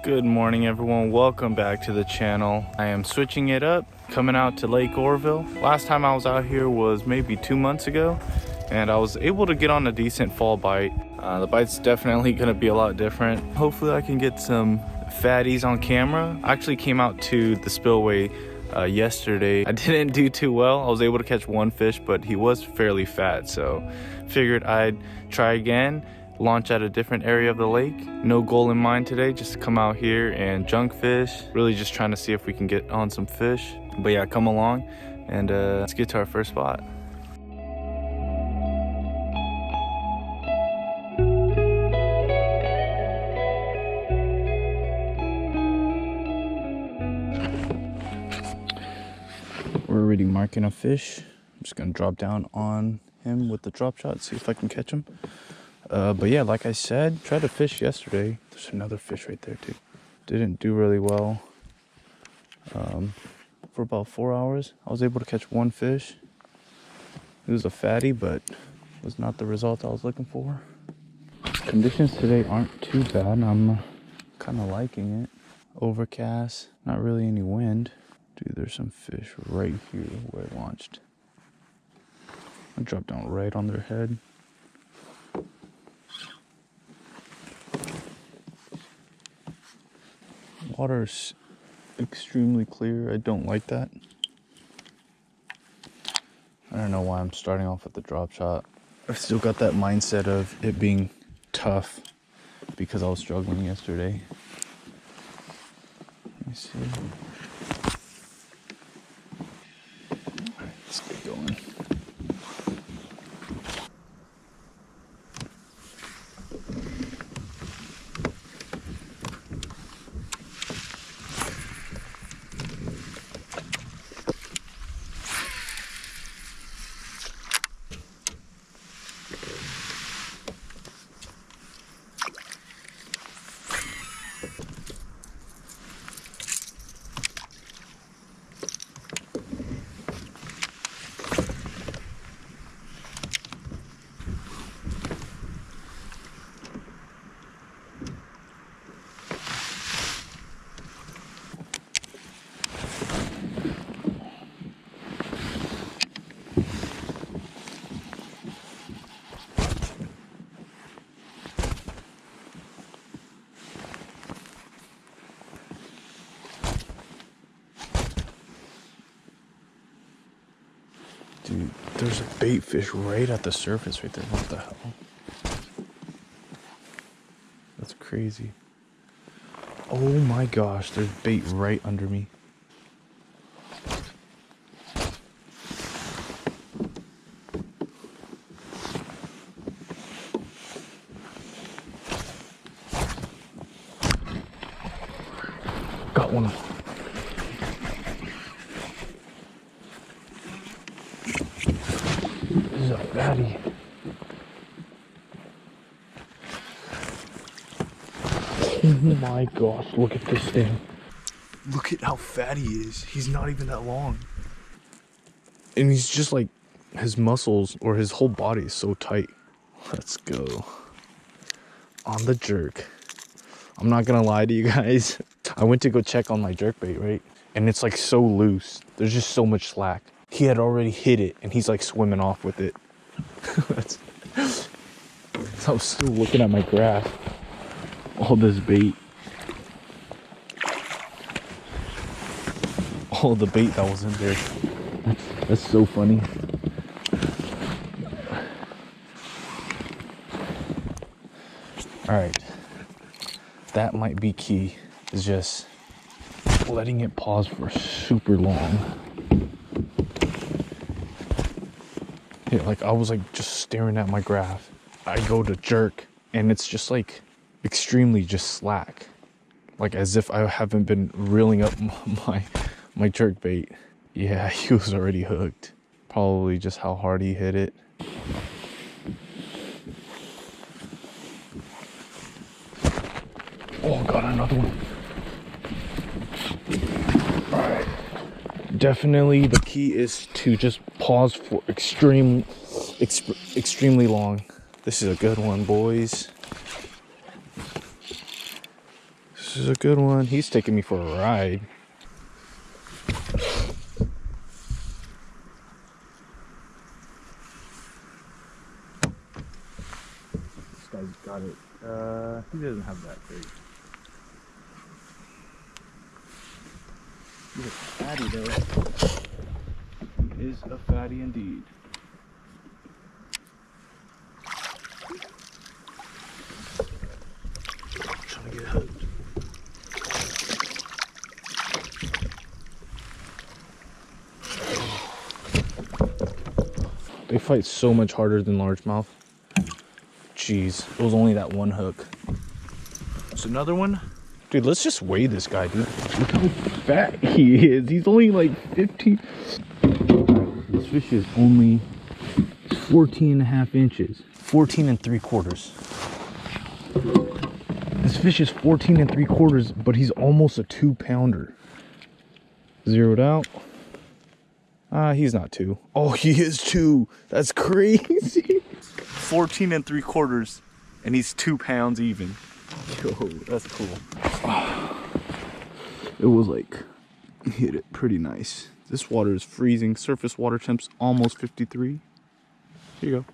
Good morning everyone, welcome back to the channel. I am switching it up, coming out to Lake Oroville. Last time I was out here was maybe 2 months ago, and I was able to get on a decent fall bite. The bite's definitely gonna be a lot different. Hopefully I can get some fatties on camera. I actually came out to the spillway yesterday. I didn't do too well. I was able to catch one fish, but he was fairly fat, so figured I'd try again, launch at a different area of the lake. No goal in mind today, just to come out here and junk fish. Really just trying to see if we can get on some fish. But yeah, come along and let's get to our first spot. We're already marking a fish. I'm just gonna drop down on him with the drop shot, see if I can catch him. But yeah, like I said, tried to fish yesterday. There's another fish right there too. Didn't do really well. For about 4 hours, I was able to catch one fish. It was a fatty, but was not the result I was looking for. Conditions today aren't too bad. I'm kind of liking it. Overcast, not really any wind. Dude, there's some fish right here where I launched. I dropped down right on their head. Water's extremely clear. I don't like that. I don't know why I'm starting off with the drop shot. I've still got that mindset of it being tough because I was struggling yesterday. Let me see. Alright, let's get going. Dude, there's a bait fish right at the surface right there. What the hell? That's crazy. Oh my gosh, there's bait right under me. Got one. This is a fatty. Oh my gosh, look at this thing. Look at how fat he is. He's not even that long. And he's just like, his muscles or his whole body is so tight. Let's go. On the jerk. I'm not gonna lie to you guys. I went to go check on my jerkbait, right? And it's like so loose. There's just so much slack. He had already hit it and he's like swimming off with it. I was still looking at my graph. All this bait. All the bait that was in there. That's so funny. Alright. That might be key. Is just letting it pause for super long. Yeah, like I was like just staring at my graph. I go to jerk and it's just like extremely just slack, like as if I haven't been reeling up my jerk bait. Yeah, he was already hooked. Probably just how hard he hit it. Oh, got another one. All right, definitely the key is to just pause for extremely long. This is a good one, boys. This is a good one. He's taking me for a ride. This guy's got it. He doesn't have that big. He's a fatty though. He is a fatty indeed. I'm trying to get hooked. They fight so much harder than largemouth. Jeez, it was only that one hook. It's another one. Dude, let's just weigh this guy, dude. Look how fat he is. He's only like 15. This fish is only 14.5 inches. 14 3/4. This fish is 14 3/4, but he's almost a 2-pounder. Zeroed out. He's not 2. Oh, he is 2. That's crazy. 14 3/4, and he's 2 pounds even. Yo, that's cool. It was like, hit it pretty nice. This water is freezing. Surface water temp's almost 53. Here you go.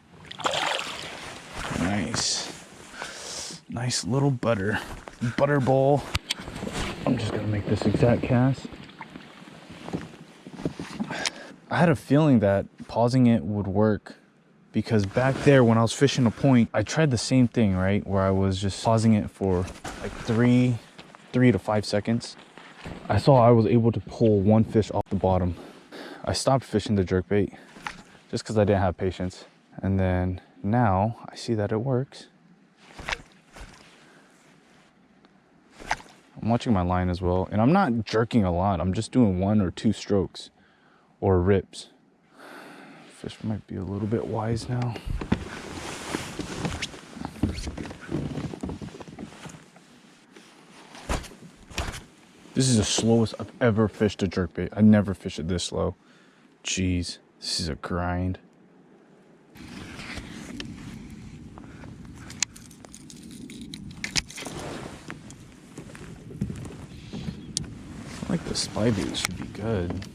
Nice. Nice little butter ball. I'm just gonna make this exact cast. I had a feeling that pausing it would work, because back there when I was fishing a point, I tried the same thing, right? Where I was just pausing it for like 3 to 5 seconds. I saw I was able to pull one fish off the bottom. I stopped fishing the jerkbait just because I didn't have patience. And then now I see that it works. I'm watching my line as well, and I'm not jerking a lot. I'm just doing 1 or 2 strokes or rips. Fish might be a little bit wise now. This is the slowest I've ever fished a jerkbait. I never fished it this slow. Jeez, this is a grind. I like the spy bait should be good.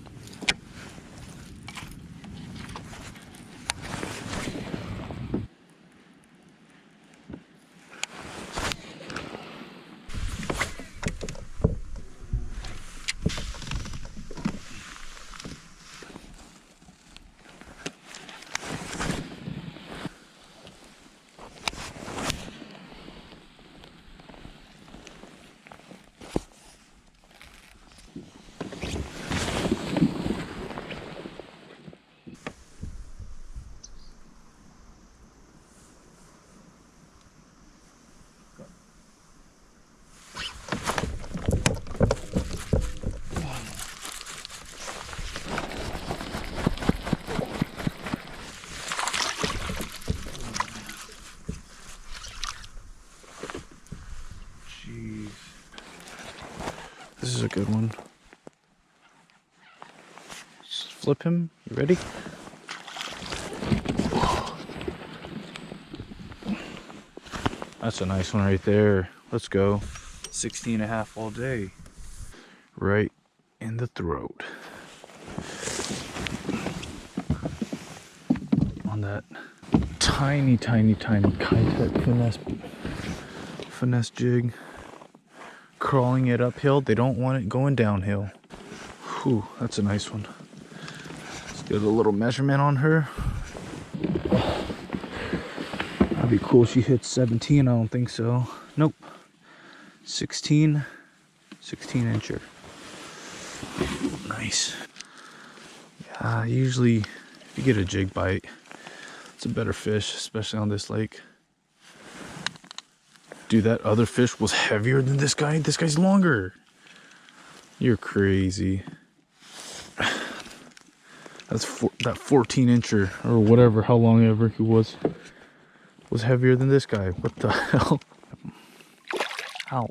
This is a good one. Just flip him. You ready? That's a nice one right there. Let's go. 16.5 all day. Right in the throat. On that tiny Kitech finesse jig. Crawling it uphill. They don't want it going downhill. Whew, that's a nice one. Let's get a little measurement on her. That'd be cool. She hits 17. I don't think so. Nope. 16 incher. Nice. Yeah, usually if you get a jig bite, it's a better fish, especially on this lake. Dude, that other fish was heavier than this guy. This guy's longer. You're crazy. That's that 14 incher or whatever, how long ever he was heavier than this guy. What the hell? Ow.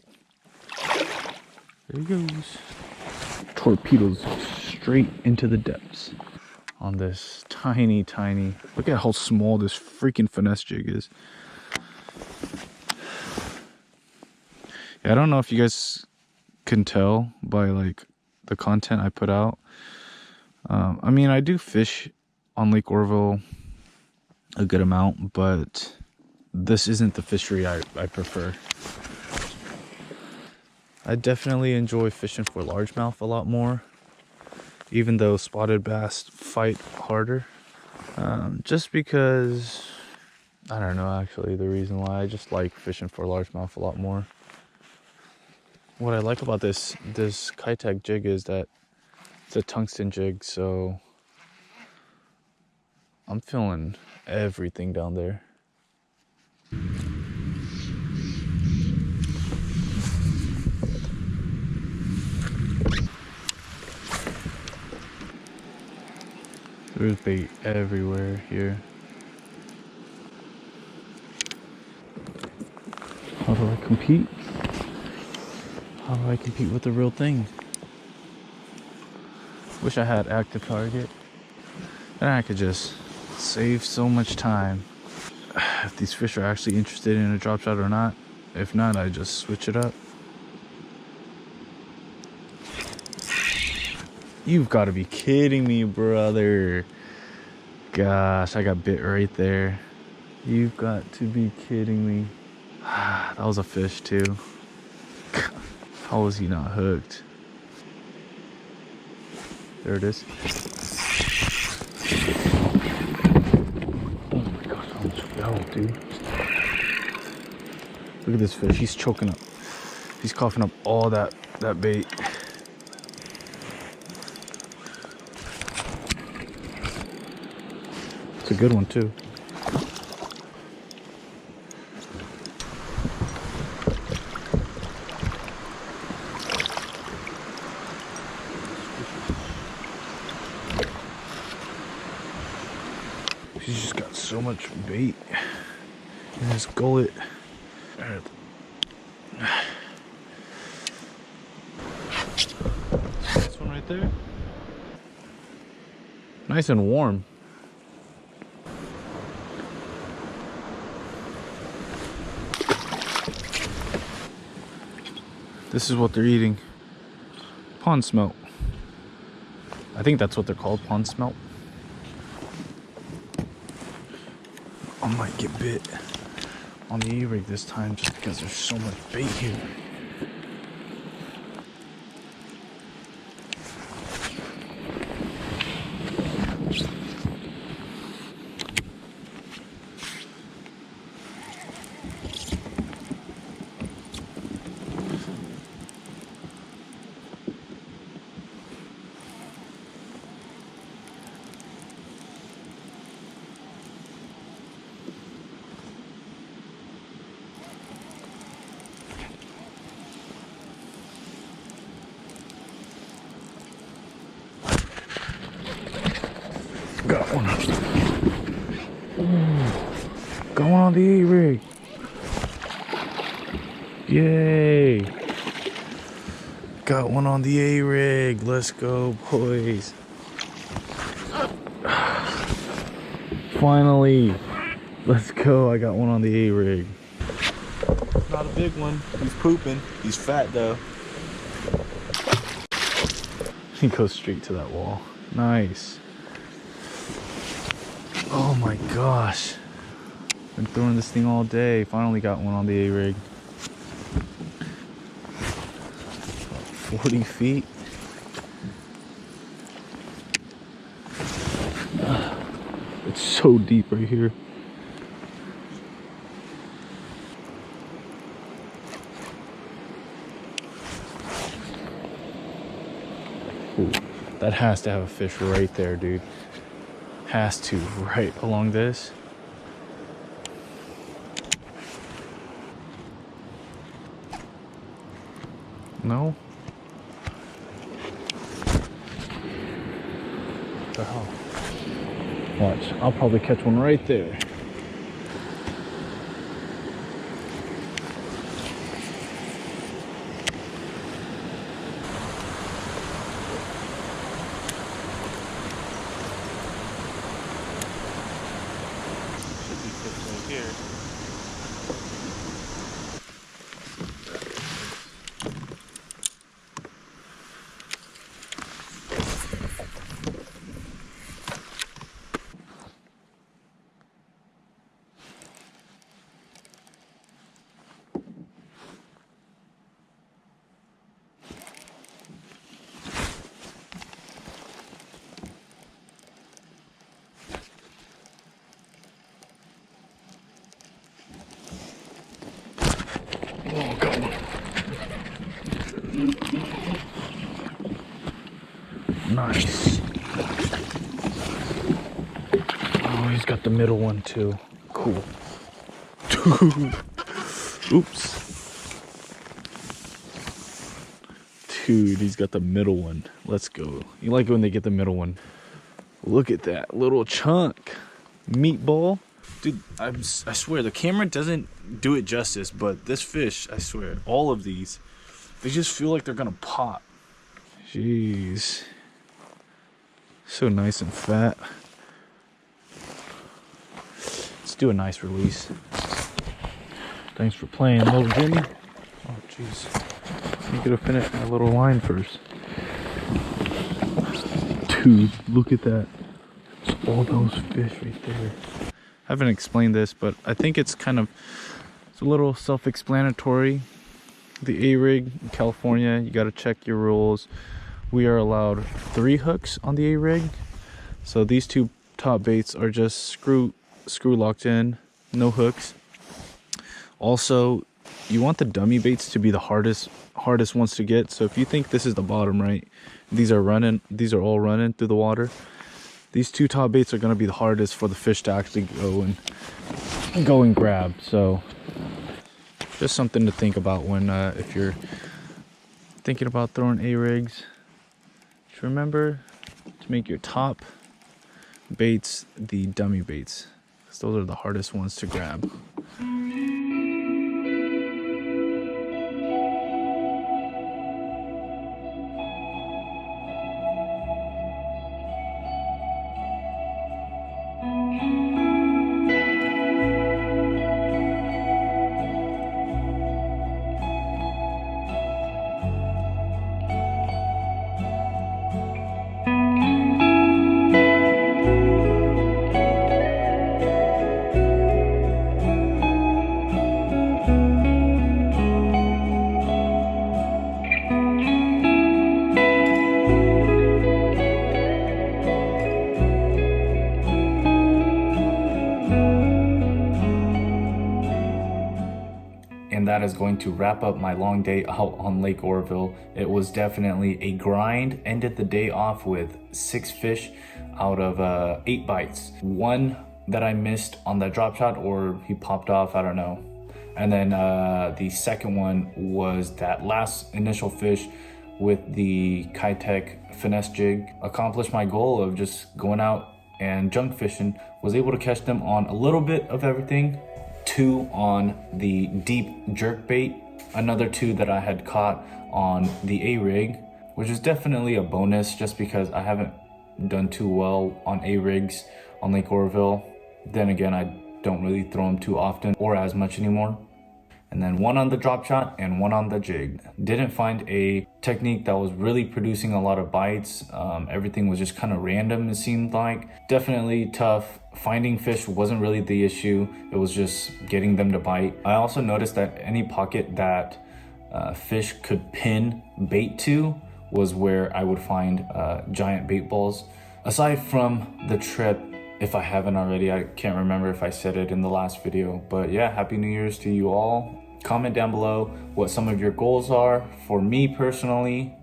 There he goes. Torpedoes straight into the depths on this tiny. Look at how small this freaking finesse jig is. I don't know if you guys can tell by like the content I put out. I mean, I do fish on Lake Oroville a good amount, but this isn't the fishery I prefer. I definitely enjoy fishing for largemouth a lot more, even though spotted bass fight harder. Just because, I don't know actually the reason why. I just like fishing for largemouth a lot more. What I like about this Kitech jig is that it's a tungsten jig, so I'm feeling everything down there. There's bait everywhere here. How do I compete? How do I compete with the real thing? Wish I had active target. Then I could just save so much time. If these fish are actually interested in a drop shot or not. If not, I just switch it up. You've got to be kidding me, brother. Gosh, I got bit right there. You've got to be kidding me. That was a fish too. How was he not hooked? There it is. Oh my gosh, I almost fell, dude. Look at this fish. He's choking up. He's coughing up all that bait. It's a good one too. He's just got so much bait in his gullet. This one right there. Nice and warm. This is what they're eating. Pond smelt. I think that's what they're called, pond smelt. I might get bit on the E-rig this time just because there's so much bait here. Got one. Ooh, going on the E-rig. Yay. Got one on the A-rig. Let's go, boys. Finally. Let's go. I got one on the A-rig. Not a big one. He's pooping. He's fat though. He goes straight to that wall. Nice. Oh my gosh. Been throwing this thing all day. Finally got one on the A-rig. 40 feet. It's so deep right here. Ooh, that has to have a fish right there, dude. Has to, right along this. No? What the hell? Watch, I'll probably catch one right there. Nice. Oh, he's got the middle one too. Cool. Dude. Oops. Dude, he's got the middle one. Let's go. You like it when they get the middle one. Look at that little chunk. Meatball. Dude, I swear, the camera doesn't do it justice, but this fish, I swear, all of these, they just feel like they're gonna pop. Jeez. So nice and fat. Let's do a nice release. Thanks for playing, little Jimmy. Oh, jeez. You could have finished my little line first. Dude, look at that. It's all those fish right there. I haven't explained this, but I think it's a little self-explanatory. The A-rig in California, you got to check your rules. We are allowed 3 hooks on the A-rig. So these 2 top baits are just screw locked in, no hooks. Also, you want the dummy baits to be the hardest ones to get. So if you think this is the bottom, right? These are all running through the water. These 2 top baits are going to be the hardest for the fish to actually go and grab. So just something to think about when if you're thinking about throwing A-rigs. Just remember to make your top baits the dummy baits, because those are the hardest ones to grab. And that is going to wrap up my long day out on Lake Oroville. It was definitely a grind. Ended the day off with 6 fish out of 8 bites. 1 that I missed on that drop shot, or he popped off, I don't know. And then the second one was that last initial fish with the Kitech finesse jig. Accomplished my goal of just going out and junk fishing. Was able to catch them on a little bit of everything. 2 on the deep jerkbait, another 2 that I had caught on the A-rig, which is definitely a bonus just because I haven't done too well on A-rigs on Lake Oroville. Then again, I don't really throw them too often or as much anymore. And then 1 on the drop shot and 1 on the jig. Didn't find a technique that was really producing a lot of bites. Everything was just kind of random, it seemed like. Definitely tough. Finding fish wasn't really the issue. It was just getting them to bite. I also noticed that any pocket that fish could pin bait to was where I would find giant bait balls. Aside from the trip, if I haven't already, I can't remember if I said it in the last video, but yeah, Happy New Year's to you all. Comment down below what some of your goals are. For me personally,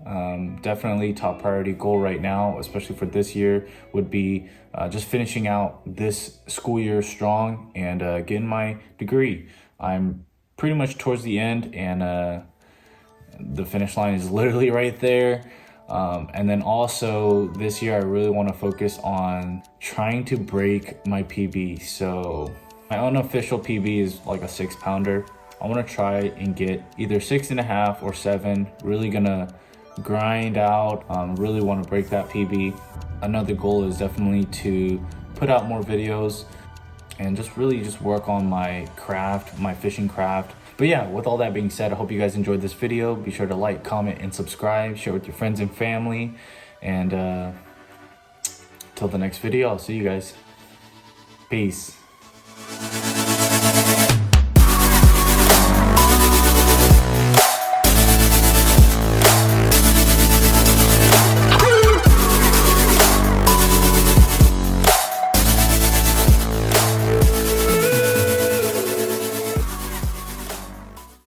definitely top priority goal right now, especially for this year, would be just finishing out this school year strong and getting my degree. I'm pretty much towards the end, and the finish line is literally right there. And then also this year I really want to focus on trying to break my PB. So my unofficial PB is like a 6-pounder. I want to try and get either 6.5 or 7. Really gonna grind out, really want to break that PB. Another goal is definitely to put out more videos and just really work on my craft, my fishing craft. But yeah, with all that being said, I hope you guys enjoyed this video. Be sure to like, comment, and subscribe. Share with your friends and family. And till the next video, I'll see you guys. Peace.